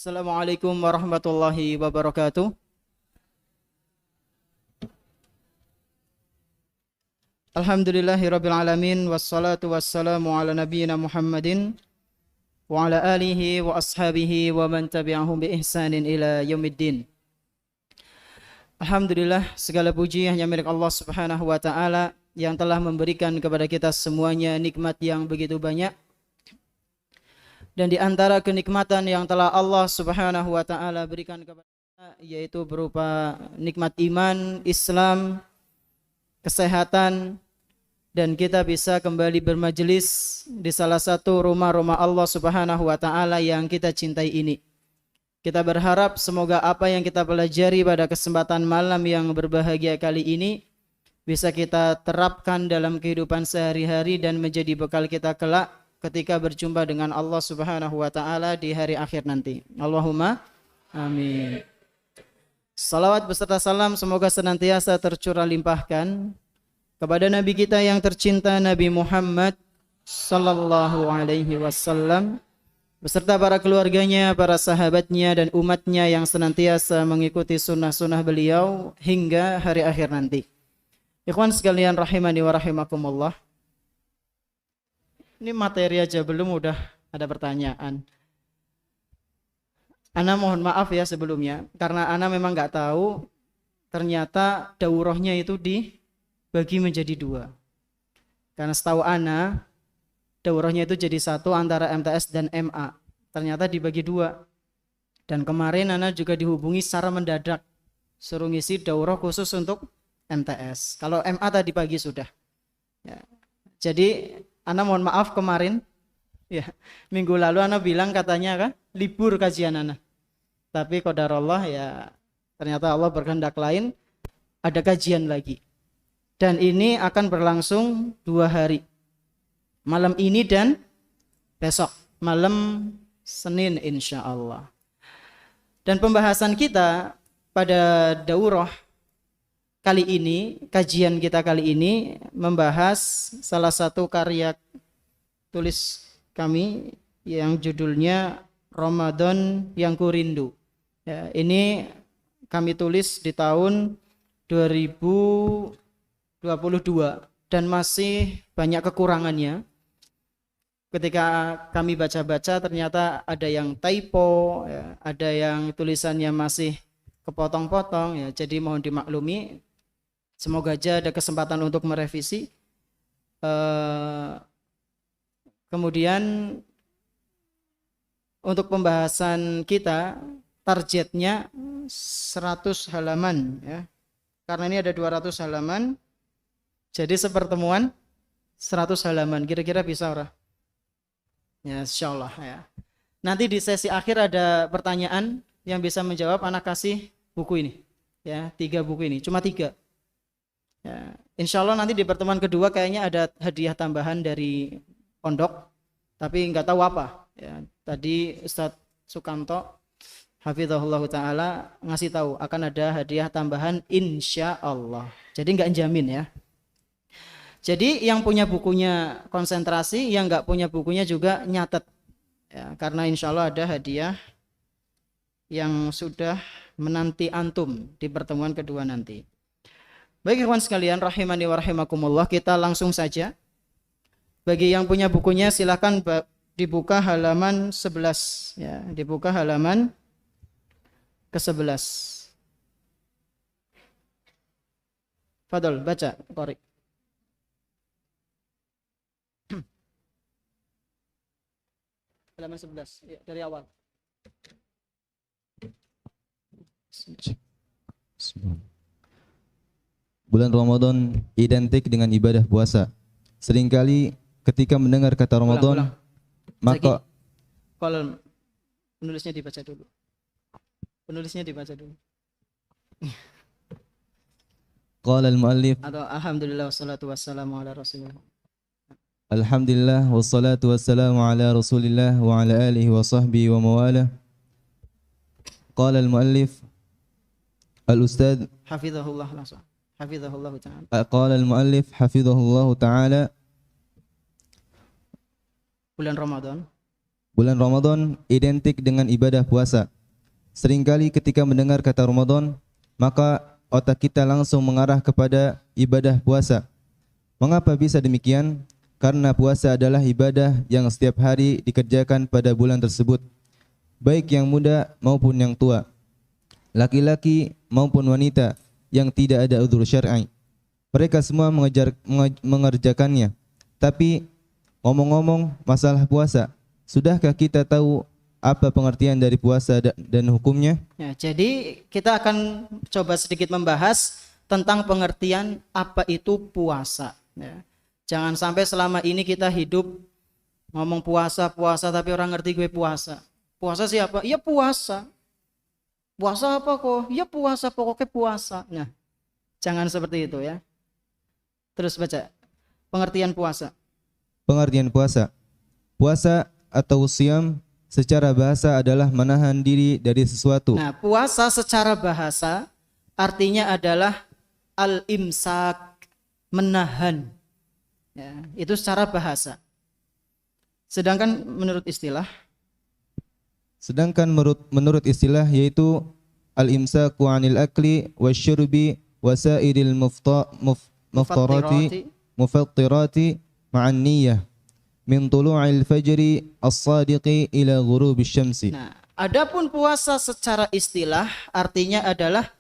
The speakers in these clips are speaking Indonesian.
Assalamualaikum warahmatullahi wabarakatuh. Alhamdulillahirabbil alamin wassalatu wassalamu ala nabiyyina Muhammadin wa ala alihi wa ashabihi wa man tabi'ahum bi ihsanin ila yaumiddin. Alhamdulillah, segala puji hanya milik Allah Subhanahu wa taala yang telah memberikan kepada kita semuanya nikmat yang begitu banyak. Dan di antara kenikmatan yang telah Allah Subhanahu wa taala berikan kepada kita yaitu berupa nikmat iman, Islam, kesehatan, dan kita bisa kembali bermajelis di salah satu rumah-rumah Allah Subhanahu wa taala yang kita cintai ini. Kita berharap semoga apa yang kita pelajari pada kesempatan malam yang berbahagia kali ini bisa kita terapkan dalam kehidupan sehari-hari dan menjadi bekal kita kelak ketika berjumpa dengan Allah Subhanahu wa taala di hari akhir nanti. Allahumma amin. Salawat beserta salam semoga senantiasa tercurah limpahkan kepada Nabi kita yang tercinta, Nabi Muhammad sallallahu alaihi wasallam, beserta para keluarganya, para sahabatnya, dan umatnya yang senantiasa mengikuti sunnah-sunnah beliau hingga hari akhir nanti. Ikhwan sekalian rahimani wa rahimakumullah. Ini materi aja belum udah ada pertanyaan. Ana mohon maaf ya sebelumnya, karena Ana memang nggak tahu ternyata daurahnya itu dibagi menjadi dua. Karena setahu Ana daurahnya itu jadi satu antara MTS dan MA. Ternyata dibagi dua. Dan kemarin Ana juga dihubungi secara mendadak, suruh ngisi daurah khusus untuk MTS. Kalau MA tadi pagi sudah. Ya. Jadi Ana mohon maaf kemarin, ya minggu lalu Ana bilang katanya kan libur kajian Ana. Tapi qadarullah ya ternyata Allah berkehendak lain, ada kajian lagi. Dan ini akan berlangsung 2 hari. Malam ini dan besok, malam Senin insya Allah. Dan pembahasan kita pada daurah kali ini, kajian kita kali ini membahas salah satu karya tulis kami yang judulnya Ramadan yang Kurindu. Ya, ini kami tulis di tahun 2022 dan masih banyak kekurangannya. Ketika kami baca-baca ternyata ada yang typo, ya, ada yang tulisannya masih kepotong-potong, ya, jadi mohon dimaklumi. Semoga aja ada kesempatan untuk merevisi. Kemudian untuk pembahasan kita targetnya 100 halaman ya. Karena ini ada 200 halaman. Jadi sepertemuan 100 halaman. Kira-kira bisa ora? Ya, insyaallah ya. Nanti di sesi akhir ada pertanyaan yang bisa menjawab, anak kasih buku ini. Ya, 3 buku ini, cuma 3. Ya, insya Allah nanti di pertemuan kedua kayaknya ada hadiah tambahan dari pondok, tapi nggak tahu apa. Ya, tadi Ustadz Sukanto, hafizahullah taala ngasih tahu akan ada hadiah tambahan insya Allah. Jadi nggak jamin ya. Jadi yang punya bukunya konsentrasi, yang nggak punya bukunya juga nyatet. Ya, karena insya Allah ada hadiah yang sudah menanti antum di pertemuan kedua nanti. Baik ikhwan sekalian rahimani wa rahimakumullah, kita langsung saja. Bagi yang punya bukunya silakan dibuka halaman 11 ya, dibuka halaman ke-11. Fadol baca Qari. Halaman 11 ya, dari awal. Bismillah. Bulan Ramadan identik dengan ibadah puasa. Seringkali ketika mendengar kata Ramadan, maka kalau penulisnya dibaca dulu. Penulisnya dibaca dulu. qala al-muallif Atau alhamdulillah wassalatu wassalamu ala rasulillah. alhamdulillah wassalatu wassalamu ala rasulillah wa ala alihi wa sahbihi wa mawalah. Qala al-muallif al-ustadz Hafizahullah langsung. Hafizahullah ta'ala. qala al-muallif hafizahullah ta'ala Bulan Ramadan Bulan Ramadan identik dengan ibadah puasa. Seringkali ketika mendengar kata Ramadan, maka otak kita langsung mengarah kepada ibadah puasa. Mengapa bisa demikian? Karena puasa adalah ibadah yang setiap hari dikerjakan pada bulan tersebut, baik yang muda maupun yang tua, laki-laki maupun wanita yang tidak ada udzur syar'i. Mereka semua mengerjakannya. Tapi ngomong-ngomong masalah puasa, sudahkah kita tahu apa pengertian dari puasa dan hukumnya? Ya, jadi kita akan coba sedikit membahas tentang pengertian apa itu puasa. Ya. Jangan sampai selama ini kita hidup ngomong puasa tapi orang ngerti gue puasa. Puasa siapa? Ya puasa. Puasa apa kok? Ya puasa, pokoknya puasa. Nah, jangan seperti itu ya. Terus baca pengertian puasa. Pengertian puasa. Puasa atau siam secara bahasa adalah menahan diri dari sesuatu. Nah, puasa secara bahasa artinya adalah al-imsak, menahan. Ya, itu secara bahasa. Sedangkan menurut istilah menurut istilah yaitu al-imsaku 'anil akli wasyurbi wasairil mufattirati ma'an niyyah min tulu'il fajri as-sadiqi ila ghurubish syamsi. Nah, adapun puasa secara istilah artinya adalah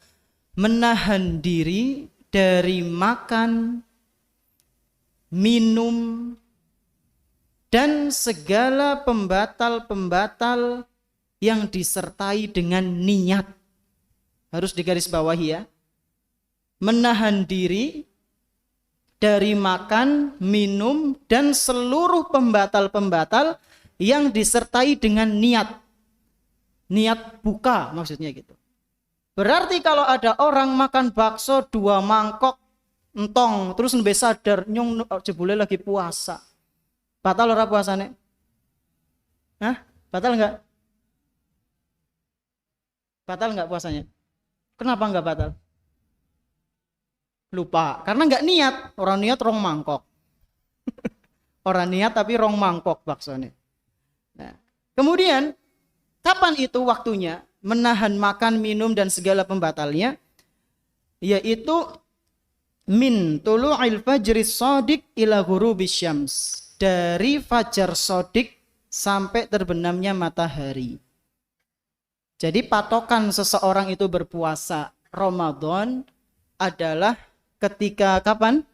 menahan diri dari makan, minum, dan segala pembatal-pembatal yang disertai dengan niat. Harus digarisbawahi ya. Menahan diri dari makan, minum, dan seluruh pembatal-pembatal yang disertai dengan niat. Niat buka maksudnya gitu. Berarti kalau ada orang makan bakso 2 mangkok entong terus nembe sadar nyong jebule lagi puasa. Batal ora puasane? Hah? Batal enggak? Batal enggak puasanya? Kenapa enggak batal? Lupa, karena enggak niat. Orang niat rong mangkok. Orang niat tapi rong mangkok baksone. Nah, kemudian kapan itu waktunya menahan makan, minum dan segala pembatalnya? Yaitu min tulu'il fajri shadiq ila ghurubis syams, dari fajar shadiq sampai terbenamnya matahari. Jadi patokan seseorang itu berpuasa Ramadan adalah ketika kapan?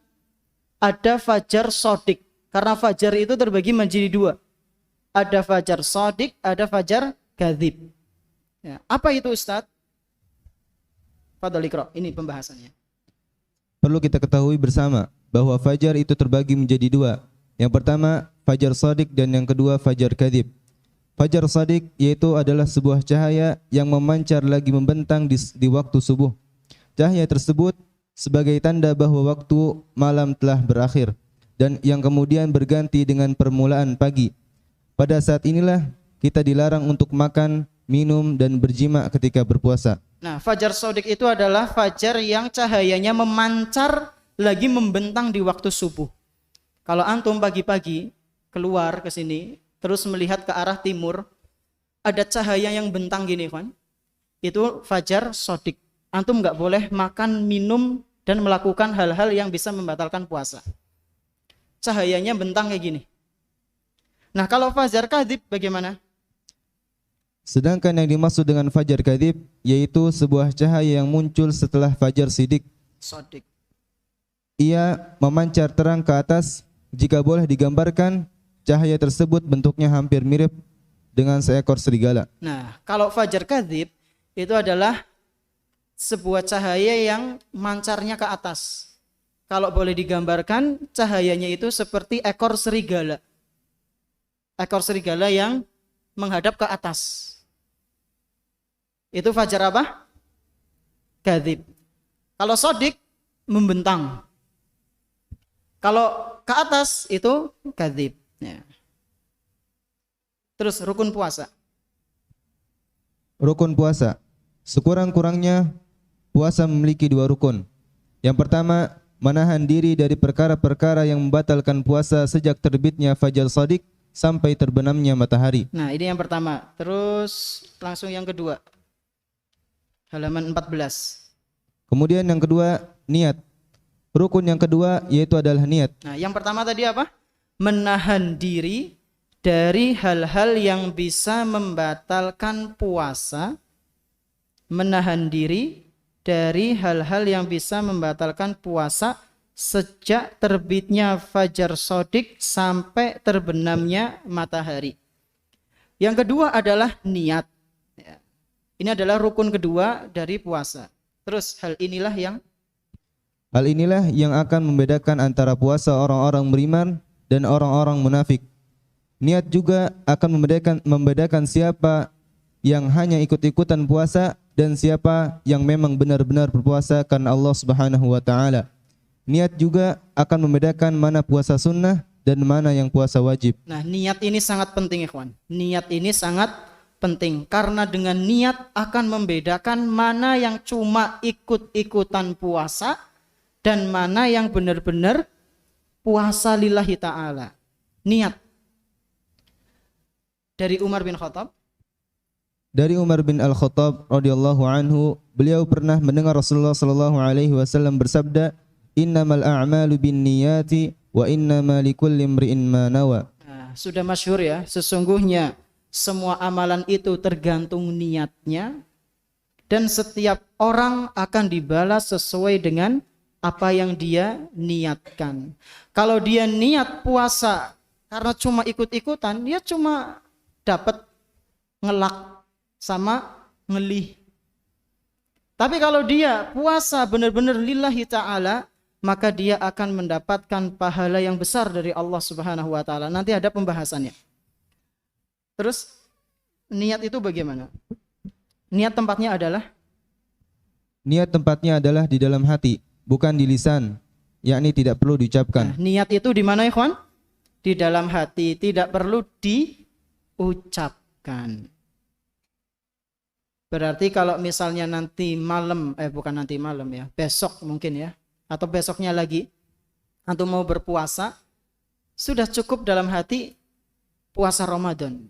Ada fajar shadiq. Karena fajar itu terbagi menjadi 2. Ada fajar shadiq, ada fajar kadzib. Ya, apa itu Ustaz? Fadhal Iqra, ini pembahasannya. Perlu kita ketahui bersama bahwa fajar itu terbagi menjadi 2. Yang pertama fajar shadiq dan yang kedua fajar kadzib. Fajar shadiq yaitu adalah sebuah cahaya yang memancar lagi membentang di waktu subuh. Cahaya tersebut sebagai tanda bahwa waktu malam telah berakhir dan yang kemudian berganti dengan permulaan pagi. Pada saat inilah kita dilarang untuk makan, minum dan berjima ketika berpuasa. Nah, fajar shadiq itu adalah fajar yang cahayanya memancar lagi membentang di waktu subuh. Kalau antum pagi-pagi keluar ke sini terus melihat ke arah timur, ada cahaya yang bentang gini kan? Itu fajar shadiq. Antum nggak boleh makan, minum dan melakukan hal-hal yang bisa membatalkan puasa. Cahayanya bentang kayak gini. Nah, kalau fajar kadzib bagaimana? Sedangkan yang dimaksud dengan fajar kadzib yaitu sebuah cahaya yang muncul setelah fajar shadiq. Ia memancar terang ke atas. Jika boleh digambarkan, cahaya tersebut bentuknya hampir mirip dengan seekor serigala. Nah, kalau fajar kadzib itu adalah sebuah cahaya yang mancarnya ke atas. Kalau boleh digambarkan, cahayanya itu seperti ekor serigala. Ekor serigala yang menghadap ke atas. Itu fajar apa? Kadzib. Kalau shadiq membentang. Kalau ke atas itu kadzib. Ya. Terus rukun puasa. Rukun puasa. Sekurang-kurangnya puasa memiliki 2 rukun. Yang pertama, menahan diri dari perkara-perkara yang membatalkan puasa sejak terbitnya fajar shadiq sampai terbenamnya matahari. Nah, ini yang pertama. Terus langsung yang kedua. Halaman 14. Kemudian yang kedua, niat. Rukun yang kedua yaitu adalah niat. Nah, yang pertama tadi apa? Menahan diri dari hal-hal yang bisa membatalkan puasa. Menahan diri dari hal-hal yang bisa membatalkan puasa sejak terbitnya fajar shodiq sampai terbenamnya matahari. Yang kedua adalah niat. Ya. Ini adalah rukun kedua dari puasa. Terus hal inilah yang akan membedakan antara puasa orang-orang beriman dan orang-orang munafik. Niat juga akan membedakan siapa yang hanya ikut-ikutan puasa dan siapa yang memang benar-benar berpuasa karena Allah Subhanahu wa taala. Niat juga akan membedakan mana puasa sunnah dan mana yang puasa wajib. Nah, niat ini sangat penting, ikhwan. Niat ini sangat penting karena dengan niat akan membedakan mana yang cuma ikut-ikutan puasa dan mana yang benar-benar puasa lillahi ta'ala. Niat. Dari Umar bin Khattab. Dari Umar bin Al-Khattab radhiyallahu anhu, beliau pernah mendengar Rasulullah sallallahu alaihi wasallam bersabda, "Innamal a'malu binniyati wa innama likulli imri'in ma nawa." Nah, sudah masyhur ya, sesungguhnya semua amalan itu tergantung niatnya dan setiap orang akan dibalas sesuai dengan apa yang dia niatkan. Kalau dia niat puasa karena cuma ikut-ikutan, dia cuma dapat ngelak sama ngelih. Tapi kalau dia puasa benar-benar lillahi ta'ala, maka dia akan mendapatkan pahala yang besar dari Allah Subhanahu wa taala. Nanti ada pembahasannya. Terus niat itu bagaimana? Niat tempatnya adalah di dalam hati, bukan di lisan, yakni tidak perlu diucapkan. Nah, niat itu di mana, ikhwan? Di dalam hati, tidak perlu diucapkan. Berarti kalau misalnya nanti malam, bukan nanti malam ya, besok mungkin ya, atau besoknya lagi, antum mau berpuasa, sudah cukup dalam hati puasa Ramadan.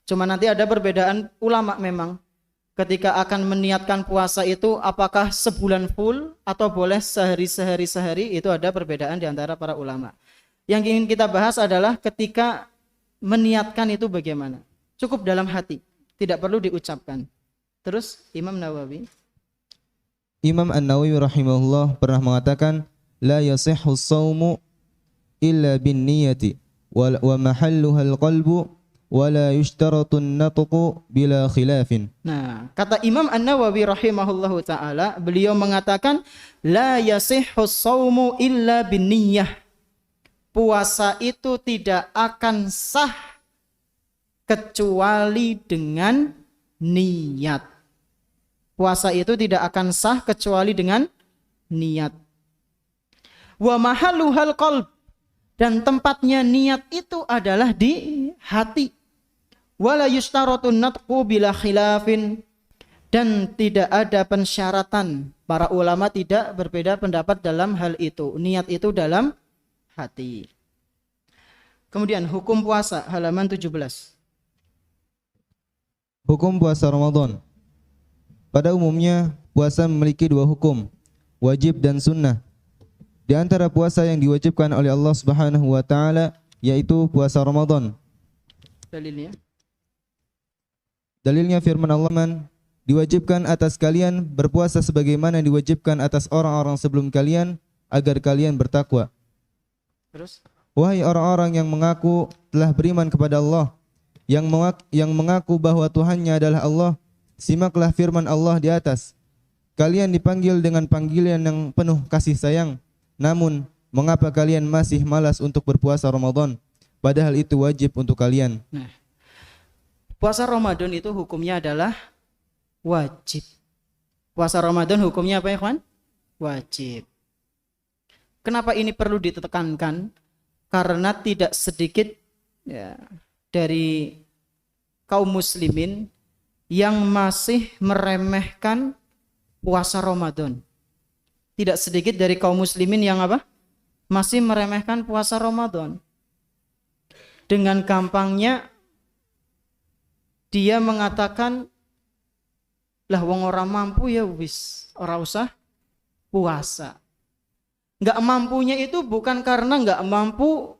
Cuma nanti ada perbedaan ulama memang, ketika akan meniatkan puasa itu apakah sebulan full atau boleh sehari, itu ada perbedaan di antara para ulama. Yang ingin kita bahas adalah ketika meniatkan itu bagaimana. Cukup dalam hati, tidak perlu diucapkan. Terus Imam An-Nawawi rahimahullah pernah mengatakan, la yasihhu as-shaumu illa bin niyati wa mahalluha al-qalbu wa la yushtaratu an-natqu bila khilafin. Nah, kata Imam An-Nawawi rahimahullahu taala, beliau mengatakan la yasihhu as-shaumu illa bin niyyah. Puasa itu tidak akan sah kecuali dengan niat. Puasa itu tidak akan sah kecuali dengan niat. Wa mahalluhal qalb, dan tempatnya niat itu adalah di hati. Wala yushtaratun natqu bila khilafin, dan tidak ada pensyaratan. Para ulama tidak berbeda pendapat dalam hal itu. Niat itu dalam hati. Kemudian hukum puasa halaman 17. Hukum puasa Ramadan. Pada umumnya, puasa memiliki dua hukum, wajib dan sunnah. Di antara puasa yang diwajibkan oleh Allah Subhanahu wa taala yaitu puasa Ramadan. Dalilnya firman Allah, diwajibkan atas kalian berpuasa sebagaimana diwajibkan atas orang-orang sebelum kalian agar kalian bertakwa. Terus, wahai orang-orang yang mengaku telah beriman kepada Allah, yang mengaku bahwa Tuhannya adalah Allah, simaklah firman Allah di atas. Kalian dipanggil dengan panggilan yang penuh kasih sayang. Namun, mengapa kalian masih malas untuk berpuasa Ramadan? Padahal itu wajib untuk kalian. Nah, puasa Ramadan itu hukumnya adalah wajib. Puasa Ramadan hukumnya apa ya, kawan? Wajib. Kenapa ini perlu ditekankan? Karena tidak sedikit ya, dari kaum muslimin yang masih meremehkan puasa Ramadan. Tidak sedikit dari kaum muslimin yang apa? Masih meremehkan puasa Ramadan. dengan gampangnya dia mengatakan, lah wong ora mampu ya wis, ora usah puasa. Nggak mampunya itu bukan karena nggak mampu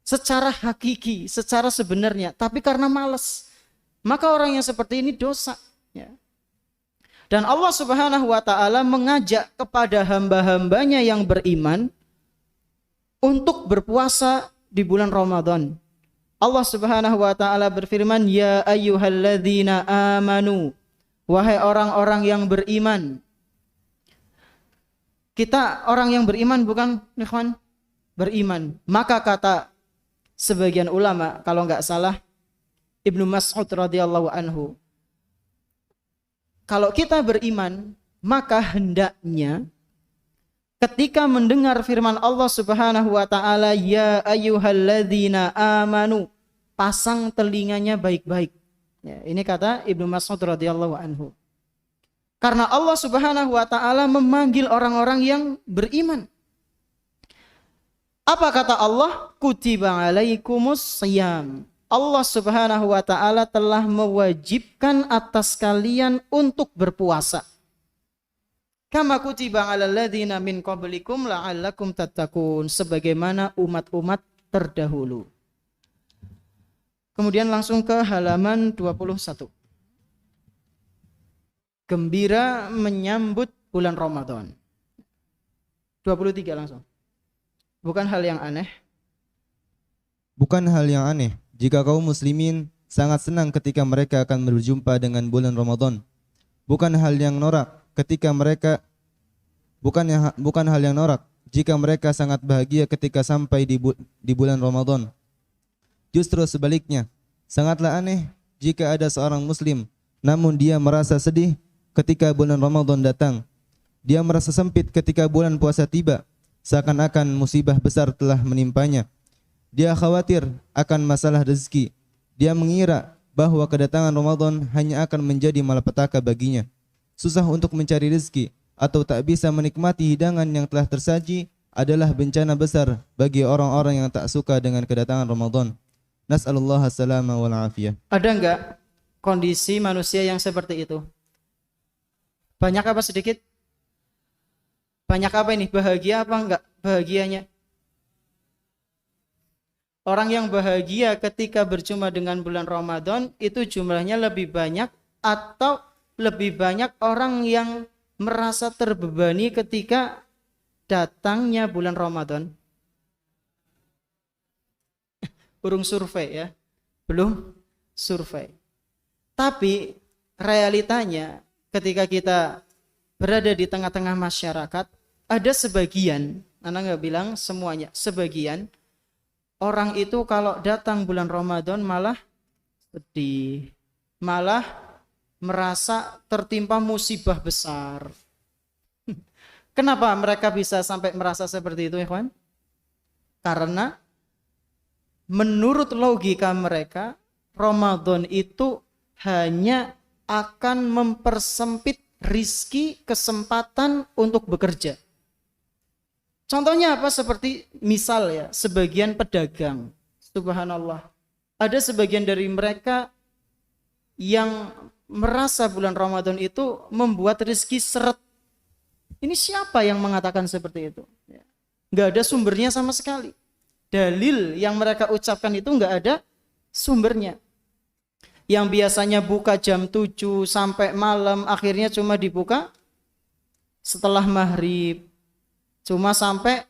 secara hakiki, secara sebenarnya, tapi karena malas. Maka orang yang seperti ini dosa. Ya. Dan Allah Subhanahu wa ta'ala mengajak kepada hamba-hambanya yang beriman untuk berpuasa di bulan Ramadan. Allah Subhanahu wa ta'ala berfirman, ya ayyuhalladzina amanu, wahai orang-orang yang beriman. Kita orang yang beriman bukan, ikhwan? Beriman. Maka kata sebagian ulama, kalau nggak salah Ibnu Mas'ud radhiyallahu anhu, kalau kita beriman, maka hendaknya ketika mendengar firman Allah Subhanahu wa ta'ala, ya ayyuhalladzina amanu, pasang telinganya baik-baik. Ya, ini kata Ibnu Mas'ud radhiyallahu anhu. Karena Allah Subhanahu wa ta'ala memanggil orang-orang yang beriman. Apa kata Allah? Kutiba alaikumus siyam. Allah Subhanahu wa ta'ala telah mewajibkan atas kalian untuk berpuasa. Kama kutiba alal ladzina min qablikum la'allakum tattaqun, sebagaimana umat-umat terdahulu. Kemudian langsung ke halaman 21. Gembira menyambut bulan Ramadan. 23 langsung. Bukan hal yang aneh. Bukan hal yang aneh jika kaum muslimin sangat senang ketika mereka akan berjumpa dengan bulan Ramadan. Bukan hal yang norak ketika mereka bukan hal yang norak jika mereka sangat bahagia ketika sampai di bulan Ramadan. Justru sebaliknya, sangatlah aneh jika ada seorang muslim namun dia merasa sedih ketika bulan Ramadan datang. Dia merasa sempit ketika bulan puasa tiba, seakan-akan musibah besar telah menimpanya. Dia khawatir akan masalah rezeki. Dia mengira bahwa kedatangan Ramadan hanya akan menjadi malapetaka baginya. Susah untuk mencari rezeki atau tak bisa menikmati hidangan yang telah tersaji adalah bencana besar bagi orang-orang yang tak suka dengan kedatangan Ramadan. Nas'alullah as-salama wal afiyah. Ada enggak kondisi manusia yang seperti itu? Banyak apa sedikit? Banyak apa ini? Bahagia apa enggak bahagianya? Orang yang bahagia ketika berjumpa dengan bulan Ramadan itu jumlahnya lebih banyak, atau lebih banyak orang yang merasa terbebani ketika datangnya bulan Ramadan? Urung survei ya, belum survei. Tapi realitanya ketika kita berada di tengah-tengah masyarakat, ada sebagian, anak nggak bilang semuanya, sebagian orang itu kalau datang bulan Ramadan malah sedih, malah merasa tertimpa musibah besar. Kenapa mereka bisa sampai merasa seperti itu, ikhwan? Karena menurut logika mereka, Ramadan itu hanya akan mempersempit rizki, kesempatan untuk bekerja. Contohnya apa? Seperti misal ya, sebagian pedagang, subhanallah, ada sebagian dari mereka yang merasa bulan Ramadan itu membuat rizki seret. Ini siapa yang mengatakan seperti itu? Nggak ada sumbernya sama sekali. Dalil yang mereka ucapkan itu nggak ada sumbernya. Yang biasanya buka jam 7 sampai malam, akhirnya cuma dibuka setelah maghrib, cuma sampai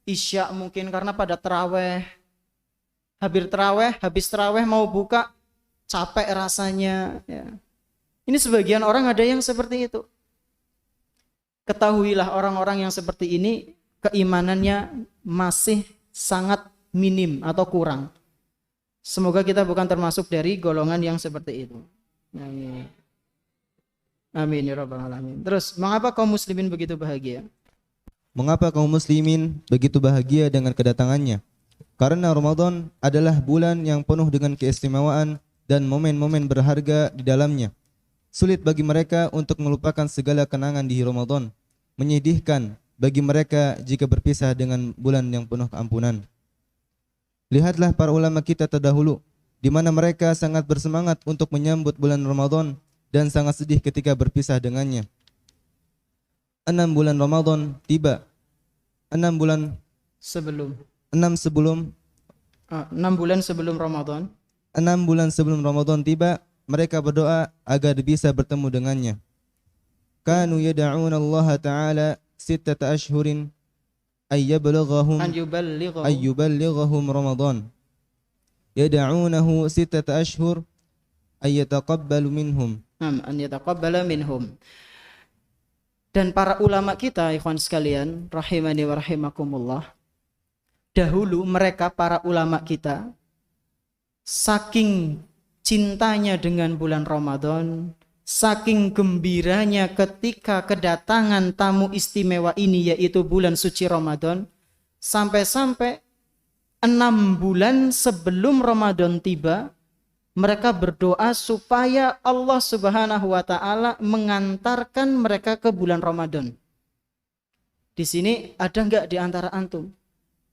isya mungkin, karena pada terawih. Habis terawih mau buka, capek rasanya ya. Ini sebagian orang ada yang seperti itu. Ketahuilah orang-orang yang seperti ini keimanannya masih sangat minim atau kurang. Semoga kita bukan termasuk dari golongan yang seperti itu. Amin. Amin ya rabbal alamin. Terus, mengapa kaum muslimin begitu bahagia? Mengapa kaum muslimin begitu bahagia dengan kedatangannya? Karena Ramadan adalah bulan yang penuh dengan keistimewaan dan momen-momen berharga di dalamnya. Sulit bagi mereka untuk melupakan segala kenangan di Ramadan. Menyedihkan bagi mereka jika berpisah dengan bulan yang penuh keampunan. Lihatlah para ulama kita terdahulu, di mana mereka sangat bersemangat untuk menyambut bulan Ramadan dan sangat sedih ketika berpisah dengannya. 6 bulan Ramadan tiba. 6 bulan Sebelum 6 sebelum 6 bulan sebelum Ramadan. 6 bulan sebelum Ramadan tiba, mereka berdoa agar bisa bertemu dengannya. Kanu yad'una Allah Ta'ala 6 ashhurin ay yablughahum An yuballighahu. ay yuballighahum Ramadan. Yad'unahu 6 ashhur ay yataqabbalu minhum. An yataqabbala minhum. Dan para ulama kita, ikhwan sekalian, rahimani wa rahimakumullah, dahulu mereka para ulama kita saking cintanya dengan bulan Ramadan, saking gembiranya ketika kedatangan tamu istimewa ini yaitu bulan suci Ramadan, sampai-sampai 6 bulan sebelum Ramadan tiba mereka berdoa supaya Allah Subhanahu wa taala mengantarkan mereka ke bulan Ramadan. Di sini ada enggak di antara antum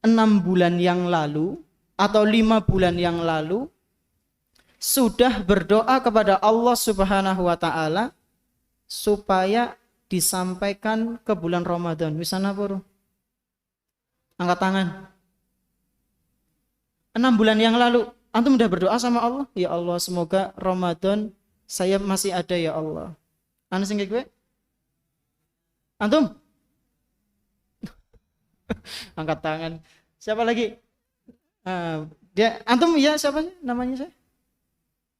6 bulan yang lalu atau 5 bulan yang lalu sudah berdoa kepada Allah Subhanahu wa taala supaya disampaikan ke bulan Ramadan? Wisana puru. Angkat tangan. 6 bulan yang lalu antum sudah berdoa sama Allah, ya Allah semoga Ramadan saya masih ada ya Allah. Anu sing gue? Antum? Angkat tangan. Siapa lagi? Dia antum ya siapa sih namanya saya?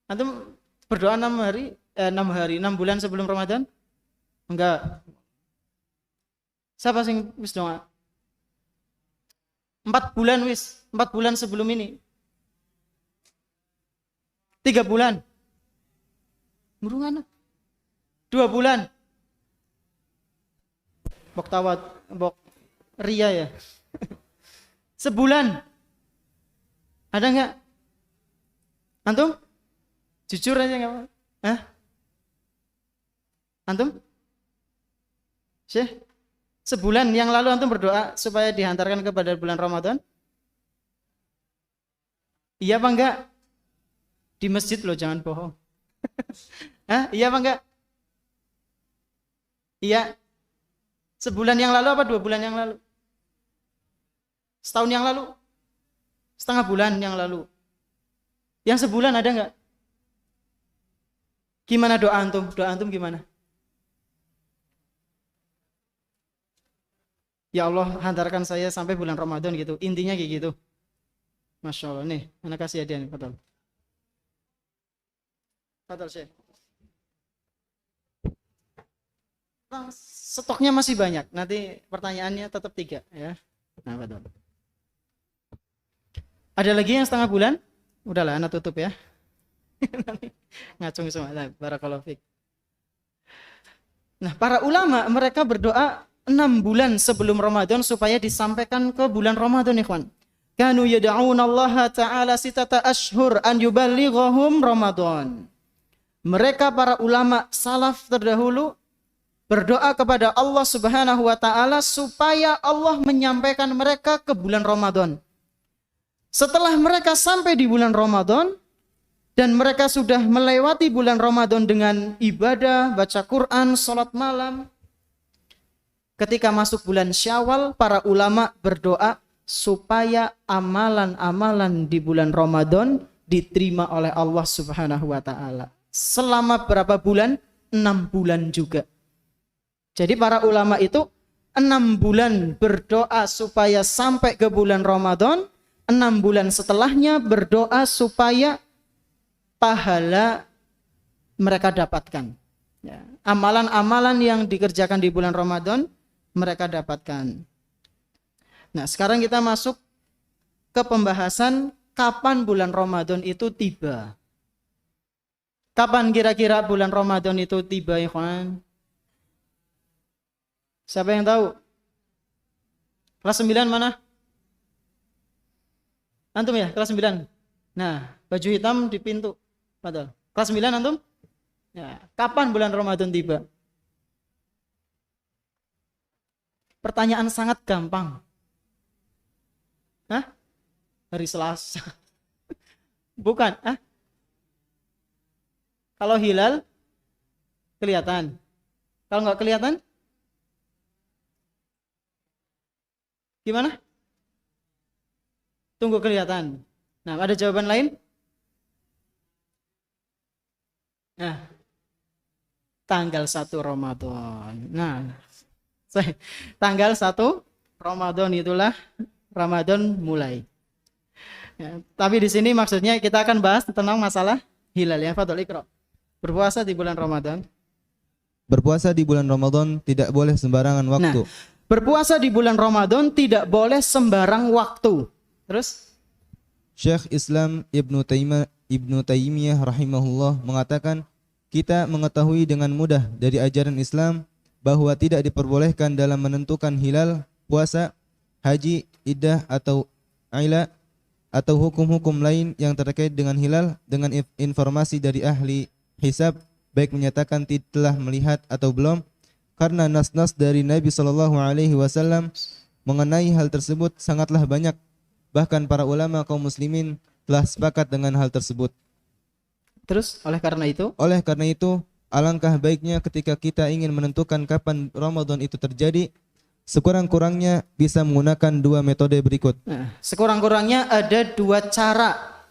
Antum berdoa 6 bulan sebelum Ramadan? Enggak. Siapa sing wis doa? 4 bulan wis, 4 bulan sebelum ini. 3 bulan. Murungan. 2 bulan. Bok tawat, bok ria ya. Sebulan. Ada enggak? Antum? Jujur aja enggak apa? Hah? Antum? Syekh? Sebulan yang lalu antum berdoa supaya dihantarkan kepada bulan Ramadan? Iya apa enggak? Di masjid loh, jangan bohong. Hah? Iya apa enggak? Iya. Sebulan yang lalu apa 2 bulan yang lalu? Setahun yang lalu? Setengah bulan yang lalu? Yang sebulan ada enggak? Gimana doa antum? Doa antum gimana? Ya Allah, hantarkan saya sampai bulan Ramadan gitu. Intinya kayak gitu. Masya Allah. Nih, anak kasih hadiah nih. Fadal. Fadal, Syekh. Nah, stoknya masih banyak. Nanti pertanyaannya tetap 3 ya. Nah, fadal. Ada lagi yang setengah bulan? Udahlah, anak tutup ya. Ngacung semua. Nah, barakallahu fiik. Nah, para ulama mereka berdoa 6 bulan sebelum Ramadan supaya disampaikan ke bulan Ramadan, ikhwan. Kanu yad'una Allah Ta'ala 6 ashhur an yuballighahum Ramadan. Mereka para ulama salaf terdahulu berdoa kepada Allah Subhanahu wa taala supaya Allah menyampaikan mereka ke bulan Ramadan. Setelah mereka sampai di bulan Ramadan dan mereka sudah melewati bulan Ramadan dengan ibadah, baca Quran, salat malam, ketika masuk bulan Syawal, para ulama berdoa supaya amalan-amalan di bulan Ramadan diterima oleh Allah Subhanahu wa taala. Selama berapa bulan? 6 bulan juga. Jadi para ulama itu 6 bulan berdoa supaya sampai ke bulan Ramadan, 6 bulan setelahnya berdoa supaya pahala mereka dapatkan. Ya. Amalan-amalan yang dikerjakan di bulan Ramadan mereka dapatkan. Nah, sekarang kita masuk ke pembahasan kapan bulan Ramadan itu tiba. Kapan kira-kira bulan Ramadan itu tiba, ikhwan? Siapa yang tahu? Kelas 9 mana? Antum ya, kelas 9. Nah, baju hitam di pintu. Padahal. Kelas 9 antum? Ya, kapan bulan Ramadan tiba? Pertanyaan sangat gampang. Hah? hari Selasa. Bukan, Kalau hilal kelihatan. Kalau nggak kelihatan, gimana? Tunggu kelihatan. Nah, ada jawaban lain? Nah, tanggal 1 Ramadan. Nah, tanggal 1 Ramadan itulah Ramadan mulai. Ya, tapi di sini maksudnya kita akan bahas tentang masalah hilal ya. Fadhol Iqra. Berpuasa di bulan Ramadan. Berpuasa di bulan Ramadan tidak boleh sembarangan Nah, waktu. berpuasa di bulan Ramadan tidak boleh sembarang waktu. Terus? Syekh Islam Ibnu Taimiyah rahimahullah mengatakan, kita mengetahui dengan mudah dari ajaran Islam bahwa tidak diperbolehkan dalam menentukan hilal, puasa, haji, iddah atau aila atau hukum-hukum lain yang terkait dengan hilal dengan informasi dari ahli hisab, baik menyatakan telah melihat atau belum, karena nas-nas dari Nabi sallallahu alaihi wasallam mengenai hal tersebut sangatlah banyak. Bahkan para ulama kaum muslimin telah sepakat dengan hal tersebut. Terus oleh karena itu, alangkah baiknya ketika kita ingin menentukan kapan Ramadan itu terjadi, sekurang-kurangnya bisa menggunakan 2 metode berikut. nah, sekurang-kurangnya ada 2 cara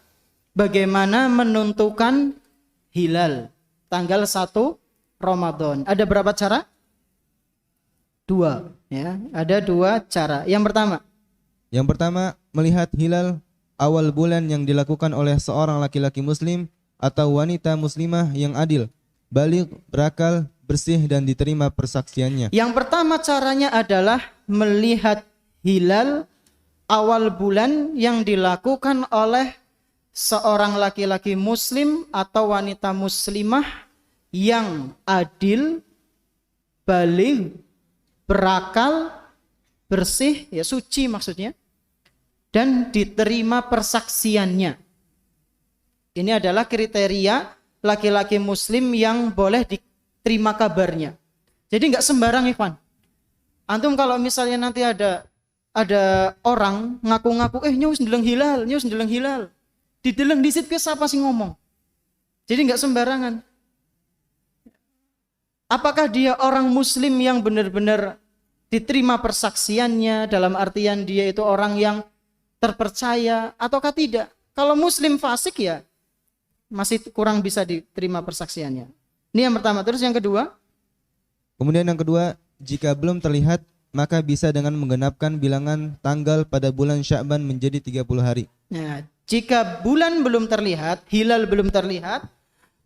bagaimana menentukan hilal tanggal 1 Ramadan. Ada berapa cara? 2 ya. Ada 2 cara. Yang pertama, melihat hilal awal bulan yang dilakukan oleh seorang laki-laki muslim atau wanita muslimah yang adil, baligh, berakal, bersih dan diterima persaksiannya. Yang pertama caranya adalah melihat hilal awal bulan yang dilakukan oleh seorang laki-laki muslim atau wanita muslimah yang adil, baligh, berakal, bersih, ya suci maksudnya, dan diterima persaksiannya. Ini adalah kriteria laki-laki muslim yang boleh diterima kabarnya. Jadi nggak sembarang, Ikhwan. Antum kalau misalnya nanti ada orang ngaku-ngaku nyus ndeleng hilal. Dideleng disit ke siapa sih ngomong. Jadi nggak sembarangan. Apakah dia orang muslim yang benar-benar diterima persaksiannya, dalam artian dia itu orang yang terpercaya ataukah tidak? Kalau muslim fasik ya masih kurang bisa diterima persaksiannya. Ini yang pertama. Terus yang kedua? Kemudian yang kedua, jika belum terlihat, maka bisa dengan menggenapkan bilangan tanggal pada bulan Sya'ban menjadi 30 hari. Nah, jika bulan belum terlihat, hilal belum terlihat,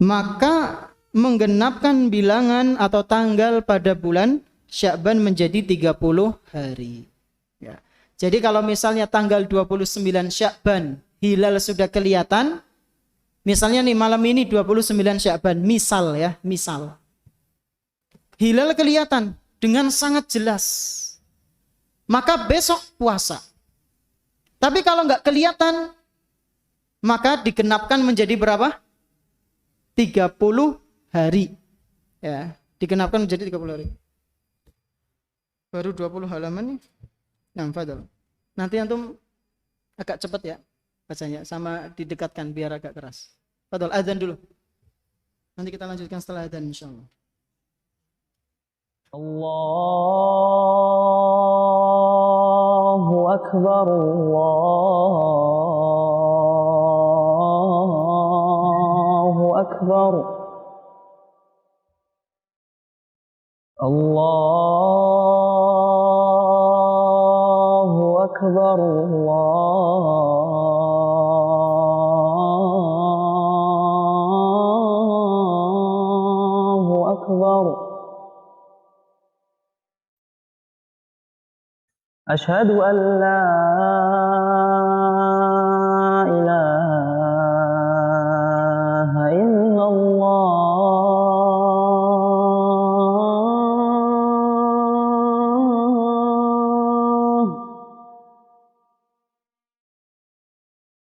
maka menggenapkan bilangan atau tanggal pada bulan Sya'ban menjadi 30 hari. Ya. Jadi kalau misalnya tanggal 29 Sya'ban hilal sudah kelihatan, misalnya nih malam ini 29 Sya'ban, misal. Hilal kelihatan dengan sangat jelas. Maka besok puasa. Tapi kalau nggak kelihatan, maka digenapkan menjadi berapa? 30 hari. Ya, digenapkan menjadi 30 hari. Baru 20 halaman nih. Nah, fadhal. Nanti antum agak cepat ya bacanya, sama didekatkan biar agak keras. Fadhal, adzan dulu. Nanti kita lanjutkan setelah adzan insyaallah. Allahu Akbar, Allahu Akbar, Allahu Akbar, Allahu Akbar. أشهد أن لا إله إلا الله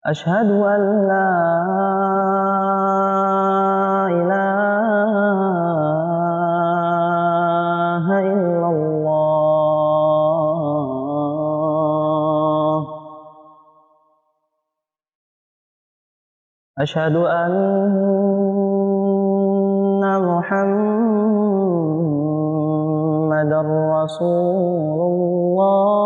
أشهد أن لا إله إلا الله أشهد أن محمدا رسول الله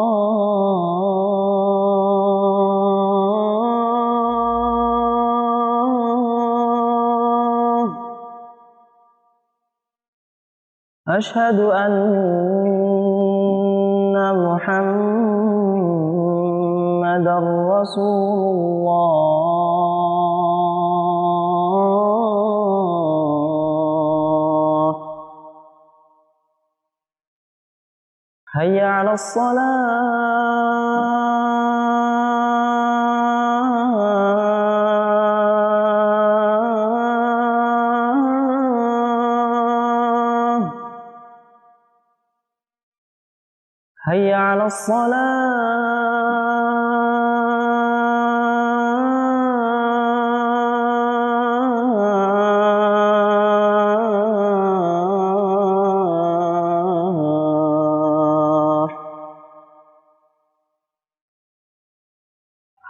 أشهد أن محمدا رسول الله هيا على الصلاة هيا على الصلاة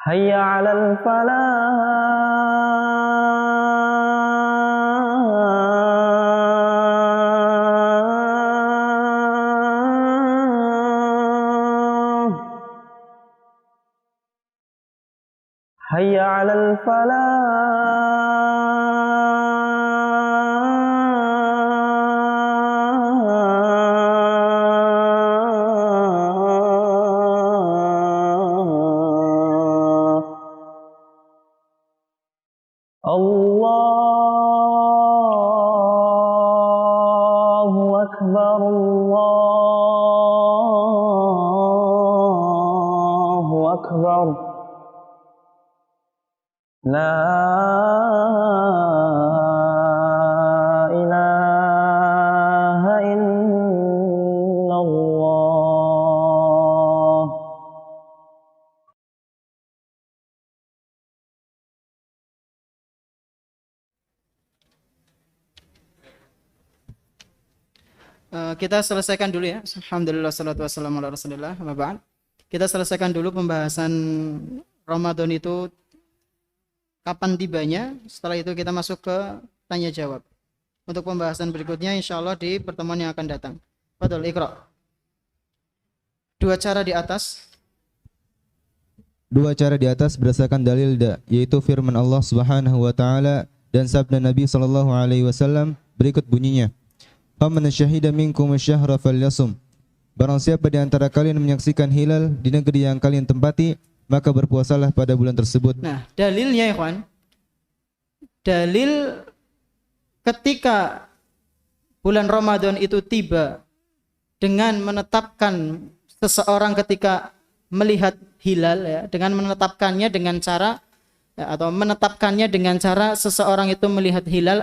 هيا على الفلاح هيا على الفلاح الله أكبر الله أكبر لا إله إلا الله Kita selesaikan dulu ya. Alhamdulillah salatu wassalamu ala Rasulillah. Amma ba'd. Kita selesaikan dulu pembahasan Ramadan itu kapan tibanya. Setelah itu kita masuk ke tanya jawab. Untuk pembahasan berikutnya insyaallah di pertemuan yang akan datang. Fadhol Iqra. Dua cara di atas. Dua cara di atas berdasarkan dalil yaitu firman Allah Subhanahu wa taala dan sabda Nabi sallallahu alaihi wasallam berikut bunyinya. Faman syahida minkum asyhara falyasum. Barang siapa di antara kalian menyaksikan hilal di negeri yang kalian tempati, maka berpuasalah pada bulan tersebut. Nah, dalilnya ya kawan. Dalil ketika bulan Ramadan itu tiba dengan menetapkan seseorang ketika melihat hilal ya, dengan menetapkannya dengan cara ya, atau menetapkannya dengan cara seseorang itu melihat hilal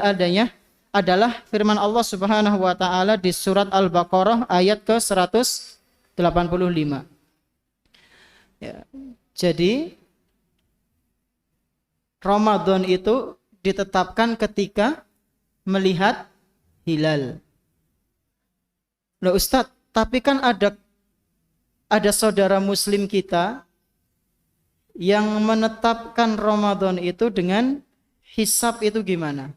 adalah firman Allah Subhanahu wa taala di surat Al-Baqarah ayat ke-185. Ya. Jadi Ramadan itu ditetapkan ketika melihat hilal. Loh Ustadz, tapi kan ada saudara muslim kita yang menetapkan Ramadan itu dengan hisab itu gimana?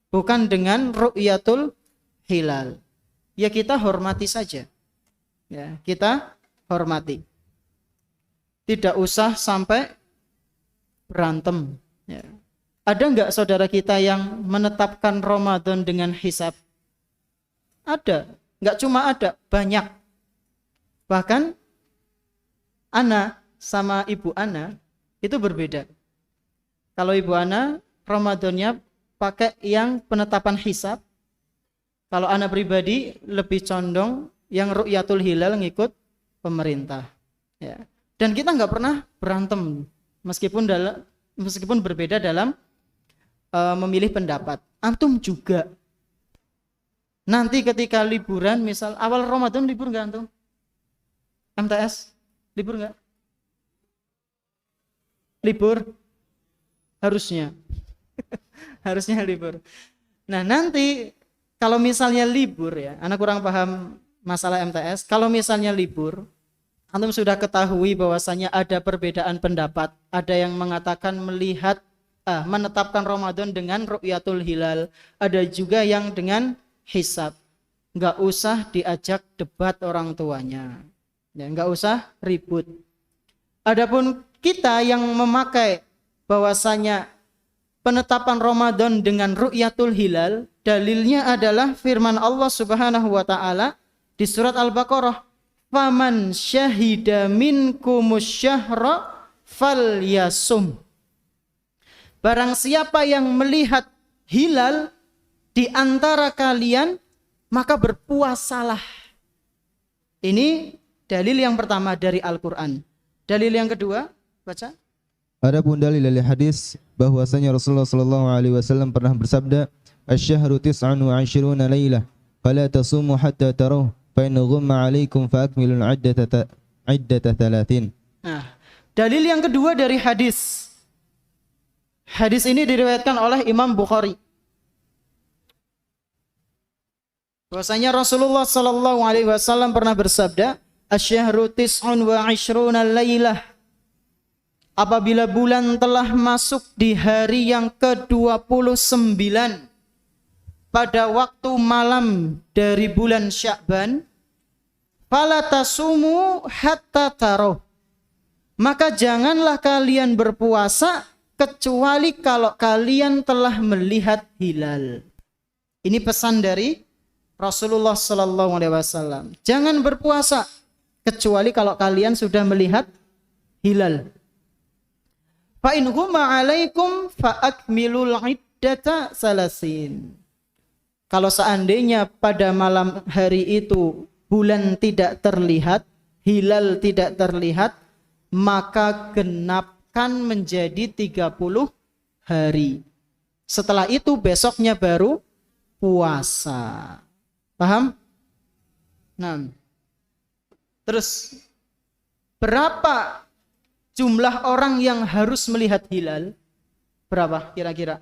Bukan dengan ru'yatul hilal. Ya kita hormati saja. Ya, kita hormati. Tidak usah sampai berantem. Ya. Ada enggak saudara kita yang menetapkan Ramadan dengan hisab? Ada. Enggak cuma ada, banyak. Bahkan Ana sama ibu Ana itu berbeda. Kalau ibu Ana Ramadannya pakai yang penetapan hisab. Kalau Ana pribadi lebih condong yang ru'yatul hilal ngikut pemerintah. Ya. Dan kita nggak pernah berantem meskipun berbeda dalam memilih pendapat. Antum juga. Nanti ketika liburan, misal awal Ramadan libur nggak antum? MTS libur nggak? Libur harusnya. Harusnya libur. Nah nanti kalau misalnya libur ya, anak kurang paham masalah MTS. Kalau misalnya libur, antum sudah ketahui bahwasanya ada perbedaan pendapat. Ada yang mengatakan melihat menetapkan Ramadan dengan ru'yatul hilal. Ada juga yang dengan hisab. Nggak usah diajak debat orang tuanya. Ya, nggak usah ribut. Adapun kita yang memakai bahwasanya penetapan Ramadan dengan ru'yatul hilal, dalilnya adalah firman Allah Subhanahu wa taala di surat Al-Baqarah, "Faman syahida minkumus syahra falyasum." Barang siapa yang melihat hilal di antara kalian, maka berpuasalah. Ini dalil yang pertama dari Al-Qur'an. Dalil yang kedua, baca. Adapun dalil dari hadis bahwasanya Rasulullah sallallahu alaihi wasallam pernah bersabda, "Asy-syahru 29 lailah, fala tasumu hatta taruh, fa in ghumma 'alaikum fa akmilul 'iddata 30." Nah, dalil yang kedua dari hadis. Hadis ini diriwayatkan oleh Imam Bukhari. Bahwasanya Rasulullah sallallahu alaihi wasallam pernah bersabda, "Asy-syahru 29 lailah." Apabila bulan telah masuk di hari yang ke-29 pada waktu malam dari bulan Sya'ban, fala tasumu hatta taruh. Maka janganlah kalian berpuasa kecuali kalau kalian telah melihat hilal. Ini pesan dari Rasulullah sallallahu alaihi wasallam. Jangan berpuasa kecuali kalau kalian sudah melihat hilal. Fa in huma 'alaikum fa akmilul 'iddata salasin. Kalau seandainya pada malam hari itu bulan tidak terlihat, hilal tidak terlihat, maka genapkan menjadi 30 hari. Setelah itu besoknya baru puasa. Paham? Nah. Terus berapa jumlah orang yang harus melihat hilal? Berapa kira-kira?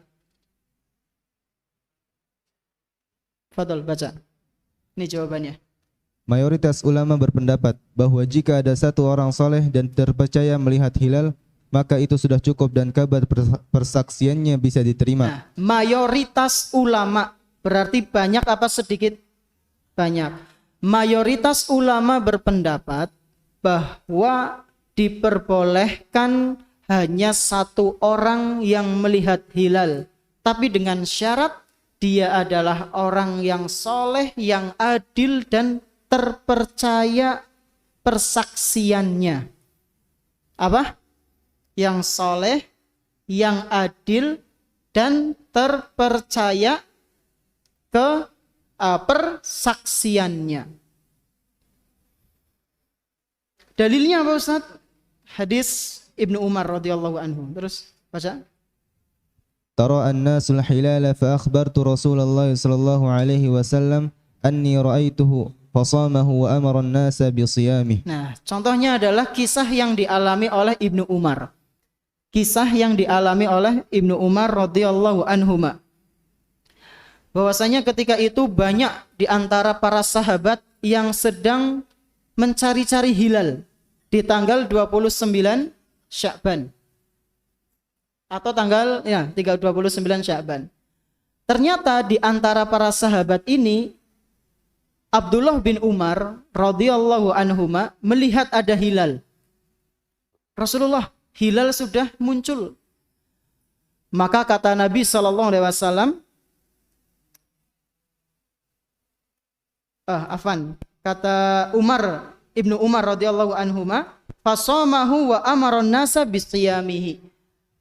Fadol, baca. Ini jawabannya. Mayoritas ulama berpendapat bahwa jika ada satu orang soleh dan terpercaya melihat hilal, maka itu sudah cukup dan kabar persaksiannya bisa diterima. Nah, mayoritas ulama berarti banyak apa sedikit? Banyak. Mayoritas ulama berpendapat bahwa diperbolehkan hanya satu orang yang melihat hilal, tapi dengan syarat dia adalah orang yang soleh, yang adil dan terpercaya persaksiannya. Apa? Yang soleh, yang adil dan terpercaya persaksiannya. Dalilnya apa Ustaz? Hadis Ibnu Umar radhiyallahu anhu. Terus baca. Tara an-nasul hilala fa akhbartu Rasulullah sallallahu alaihi wasallam anni ra'aituhu fasamahu wa amara an-nasa bi siyamih. Nah, contohnya adalah kisah yang dialami oleh Ibnu Umar. Kisah yang dialami oleh Ibnu Umar radhiyallahu anhuma. Bahwasanya ketika itu banyak di antara para sahabat yang sedang mencari-cari hilal di tanggal 29 Sya'ban atau tanggal 29 Sya'ban. Ternyata di antara para sahabat ini Abdullah bin Umar radhiyallahu anhuma melihat ada hilal. Rasulullah, hilal sudah muncul. Maka kata Nabi sallallahu alaihi wasallam, kata Ibnu Umar radhiyallahu anhuma, fasamahu wa amara an-nasa bisiyamihi.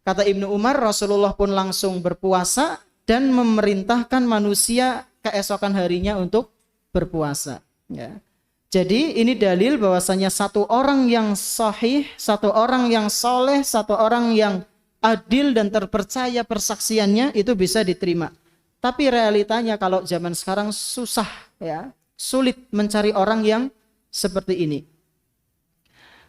Kata Ibnu Umar, Rasulullah pun langsung berpuasa dan memerintahkan manusia keesokan harinya untuk berpuasa. Ya. Jadi ini dalil bahwasanya satu orang yang sahih, satu orang yang soleh, satu orang yang adil dan terpercaya persaksiannya itu bisa diterima. Tapi realitanya kalau zaman sekarang susah, ya, sulit mencari orang yang seperti ini.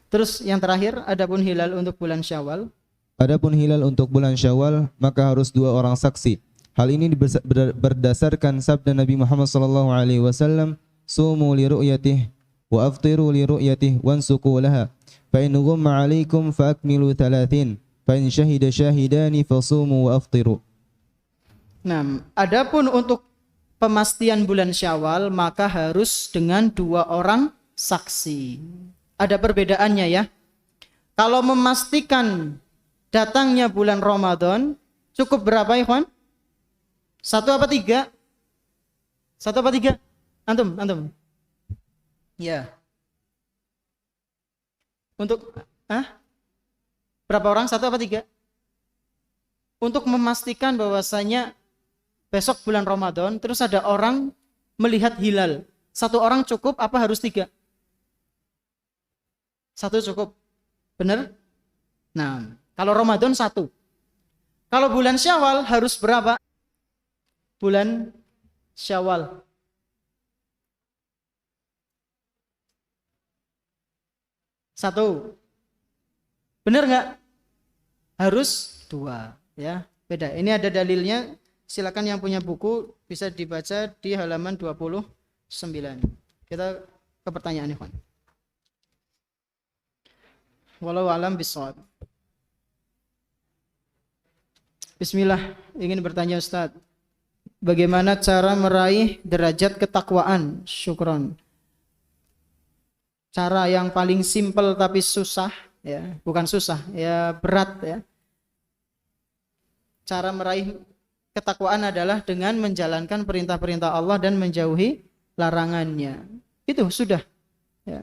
Terus yang terakhir, adapun hilal untuk bulan Syawal. Adapun hilal untuk bulan Syawal, maka harus 2 orang saksi. Hal ini berdasarkan sabda Nabi Muhammad sallallahu alaihi wasallam, "Sumu li ru'yatihi wa aftiru li ru'yatihi wansuku laha. Fa in ghumma 'alaikum fa akmilu 30. fa in syahida syahidani fasumu wa aftiru. Nah, adapun untuk pemastian bulan Syawal maka harus dengan 2 orang saksi. Ada perbedaannya ya. Kalau memastikan datangnya bulan Ramadan cukup berapa ikhwan? 1 apa 3? 1 apa 3? Antum. Ya. Untuk berapa orang? 1 apa 3? Untuk memastikan bahwasanya besok bulan Ramadan, terus ada orang melihat hilal. 1 orang cukup apa harus 3? 1 cukup. Benar? Nah, kalau Ramadan 1. Kalau bulan Syawal harus berapa? Bulan Syawal. Satu. Benar nggak? Harus 2. Ya, beda. Ini ada dalilnya. Silakan yang punya buku bisa dibaca di halaman 29. Kita ke pertanyaan ikhwan. Wallahu alam bishawab. Bismillah, ingin bertanya Ustaz. Bagaimana cara meraih derajat ketakwaan? Syukron. Cara yang paling simpel tapi susah, ya, bukan susah, ya berat ya. Cara meraih ketakwaan adalah dengan menjalankan perintah-perintah Allah dan menjauhi larangannya. Itu sudah. Ya.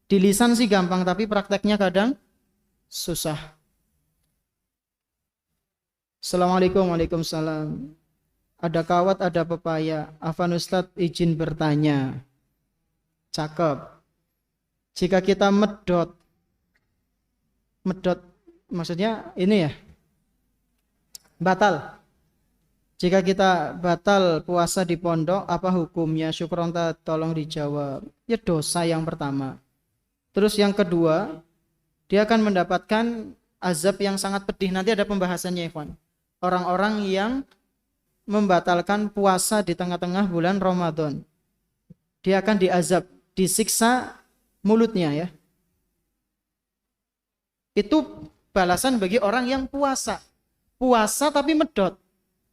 Di lisan sih gampang, tapi prakteknya kadang susah. Assalamualaikum. Waalaikumsalam. Ada kawat, ada pepaya. Afan Ustadz izin bertanya. Cakep. Jika kita medot maksudnya ini ya, batal. Jika kita batal puasa di pondok, apa hukumnya? Syukron, tolong dijawab. Ya dosa yang pertama. Terus yang kedua, dia akan mendapatkan azab yang sangat pedih. Nanti ada pembahasannya, Ikhwan. Orang-orang yang membatalkan puasa di tengah-tengah bulan Ramadan, dia akan diazab, disiksa mulutnya ya. Itu balasan bagi orang yang puasa. Puasa tapi medot.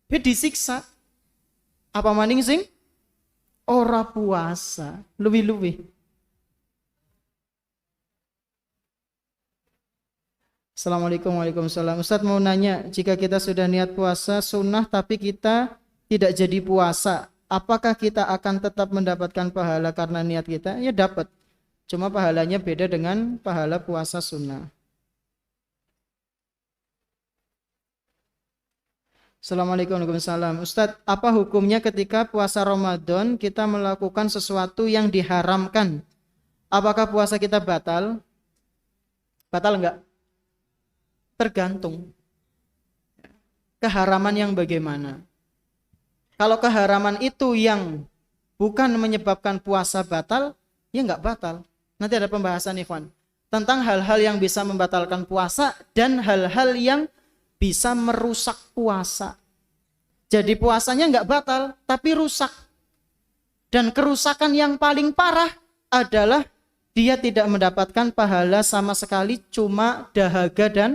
Dia disiksa. Apa maning sing? Ora puasa. Luwi-luwi. Assalamualaikum. Waalaikumsalam. Ustadz mau nanya, jika kita sudah niat puasa sunnah tapi kita tidak jadi puasa, apakah kita akan tetap mendapatkan pahala karena niat kita? Ya dapat. Cuma pahalanya beda dengan pahala puasa sunnah. Assalamualaikum warahmatullahi wabarakatuh. Ustadz, apa hukumnya ketika puasa Ramadan kita melakukan sesuatu yang diharamkan? Apakah puasa kita batal? Batal enggak? Tergantung. Keharaman yang bagaimana? Kalau keharaman itu yang bukan menyebabkan puasa batal, ya enggak batal. Nanti ada pembahasan Ikhwan tentang hal-hal yang bisa membatalkan puasa dan hal-hal yang bisa merusak puasa. Jadi puasanya enggak batal, tapi rusak. Dan kerusakan yang paling parah adalah dia tidak mendapatkan pahala sama sekali, cuma dahaga dan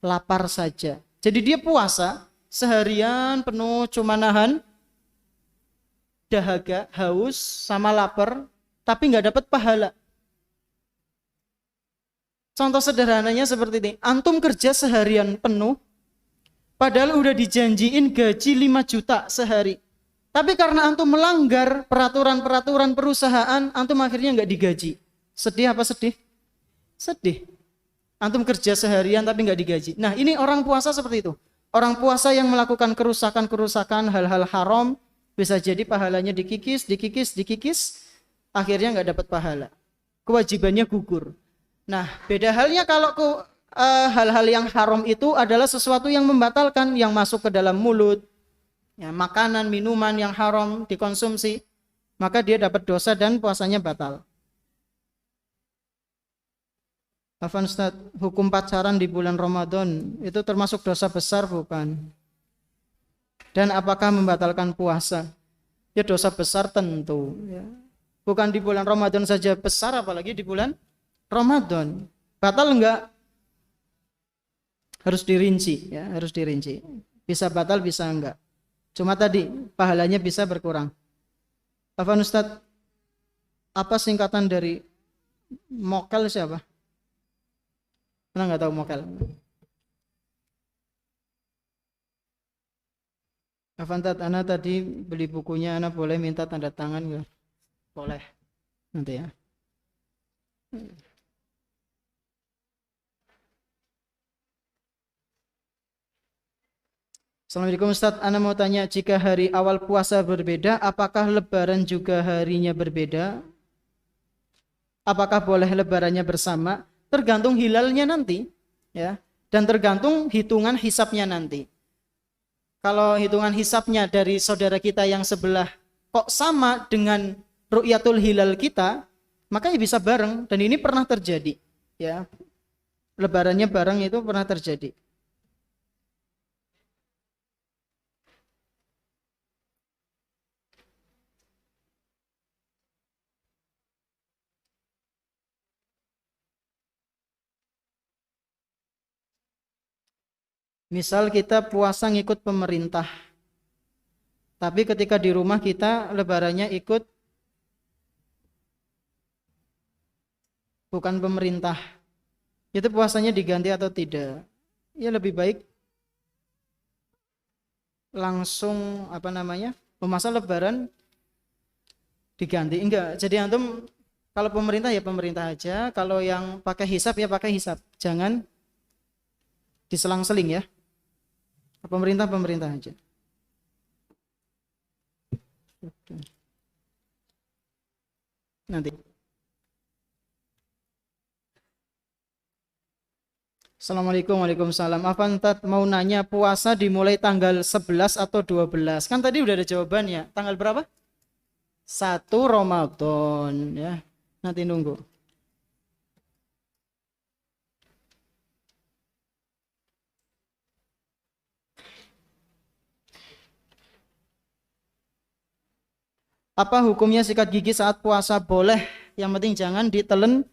lapar saja. Jadi dia puasa seharian penuh cuma nahan dahaga, haus sama lapar, tapi enggak dapat pahala. Contoh sederhananya seperti ini. Antum kerja seharian penuh, padahal udah dijanjiin gaji 5 juta sehari. Tapi karena antum melanggar peraturan-peraturan perusahaan, antum akhirnya nggak digaji. Sedih apa sedih? Sedih. Antum kerja seharian tapi nggak digaji. Nah ini orang puasa seperti itu. Orang puasa yang melakukan kerusakan-kerusakan, hal-hal haram, bisa jadi pahalanya dikikis, akhirnya nggak dapat pahala. Kewajibannya gugur. Nah beda halnya kalau hal-hal yang haram itu adalah sesuatu yang membatalkan, yang masuk ke dalam mulut, ya, makanan, minuman yang haram dikonsumsi, maka dia dapat dosa dan puasanya batal. Afan Ustaz, hukum pacaran di bulan Ramadan itu termasuk dosa besar bukan? Dan apakah membatalkan puasa? Ya dosa besar tentu. Ya. Bukan di bulan Ramadan saja besar, apalagi di bulan Ramadan. Batal enggak? Harus dirinci ya, harus dirinci. Bisa batal, bisa enggak. Cuma tadi pahalanya bisa berkurang. Afwan Ustadz, apa singkatan dari mokel siapa? Pernah nggak tahu mokel? Afwan Ustadz, Ana tadi beli bukunya, Ana boleh minta tanda tangan nggak? Boleh, nanti ya. Assalamualaikum Ustadz, Ana mau tanya, jika hari awal puasa berbeda, apakah lebaran juga harinya berbeda? Apakah boleh lebarannya bersama? Tergantung hilalnya nanti, ya, dan tergantung hitungan hisapnya nanti. Kalau hitungan hisapnya dari saudara kita yang sebelah kok sama dengan ru'yatul hilal kita, makanya bisa bareng, dan ini pernah terjadi, ya. Lebarannya bareng itu pernah terjadi. Misal kita puasa ngikut pemerintah, tapi ketika di rumah kita lebarannya ikut bukan pemerintah, itu puasanya diganti atau tidak? Ya lebih baik langsung masa lebaran diganti. Enggak, jadi antum kalau pemerintah ya pemerintah aja, kalau yang pakai hisap ya pakai hisap, jangan diselang-seling ya. Pemerintah aja. Nanti. Assalamualaikum, waalaikumsalam. Afan Tat mau nanya, puasa dimulai tanggal 11 atau 12? Kan tadi udah ada jawabannya. Tanggal berapa? 1 Ramadan ya. Nanti nunggu. Apa hukumnya sikat gigi saat puasa? Boleh, yang penting jangan ditelen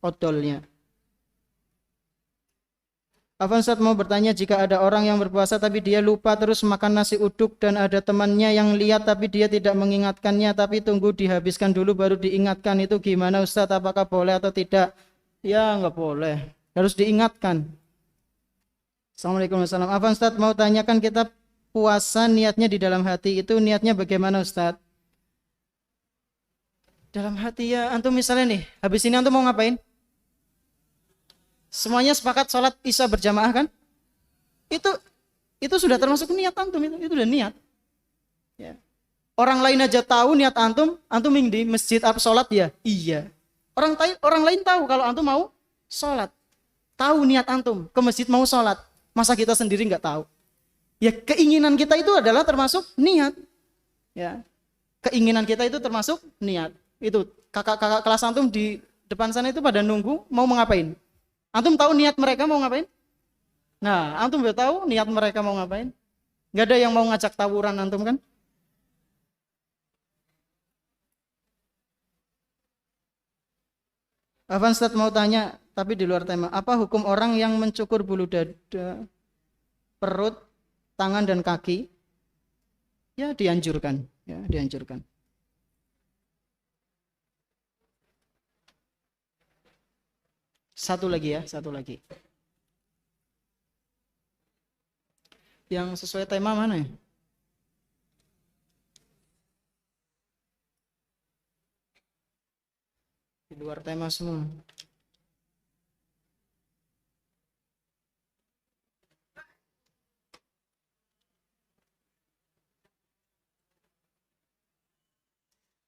odolnya. Afwan Ustadz mau bertanya, jika ada orang yang berpuasa tapi dia lupa terus makan nasi uduk dan ada temannya yang lihat tapi dia tidak mengingatkannya, tapi tunggu dihabiskan dulu baru diingatkan, itu gimana Ustadz? Apakah boleh atau tidak? Ya nggak boleh, harus diingatkan. Assalamualaikum warahmatullahi wabarakatuh. Afwan Ustadz mau tanyakan, kita puasa niatnya di dalam hati, itu niatnya bagaimana Ustadz? Dalam hati ya, antum misalnya nih, habis ini antum mau ngapain? Semuanya sepakat sholat isya berjamaah kan? Itu sudah termasuk niat antum, itu udah niat. Ya. Orang lain aja tahu niat antum yang di masjid apa sholat ya? Iya. Orang lain tahu kalau antum mau sholat. Tahu niat antum ke masjid mau sholat. Masa kita sendiri nggak tahu? Ya keinginan kita itu adalah termasuk niat. Ya. Keinginan kita itu termasuk niat. Itu kakak-kakak kelas antum di depan sana itu pada nunggu mau ngapain? Antum tahu niat mereka mau ngapain? Nah, antum udah tahu niat mereka mau ngapain? Gak ada yang mau ngajak tawuran antum kan? Afwan Ustadz mau tanya, tapi di luar tema. Apa hukum orang yang mencukur bulu dada, perut, tangan dan kaki? Ya dianjurkan, ya dianjurkan. Satu lagi. Yang sesuai tema mana ya? Di luar tema semua.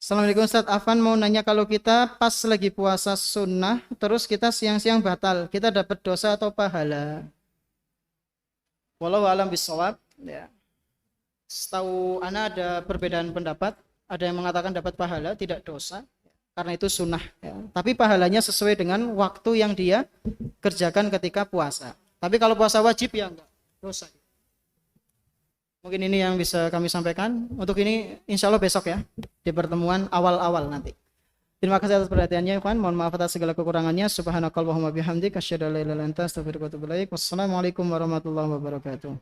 Assalamualaikum Ustadz, Afan mau nanya, kalau kita pas lagi puasa sunnah terus kita siang-siang batal, kita dapat dosa atau pahala? Wallahu a'lam bishawab. Ya. Setahu ana ada perbedaan pendapat, ada yang mengatakan dapat pahala tidak dosa karena itu sunnah ya. Tapi pahalanya sesuai dengan waktu yang dia kerjakan ketika puasa. Tapi kalau puasa wajib ya enggak, dosa. Mungkin ini yang bisa kami sampaikan. Untuk ini insya Allah besok ya, di pertemuan awal-awal nanti. Terima kasih atas perhatiannya, ikhwan. Mohon maaf atas segala kekurangannya. Subhanakallahumma bihamdik asyhadu an la ilaha illa anta astaghfiruka wa atubu ilaik. Wassalamualaikum warahmatullahi wabarakatuh.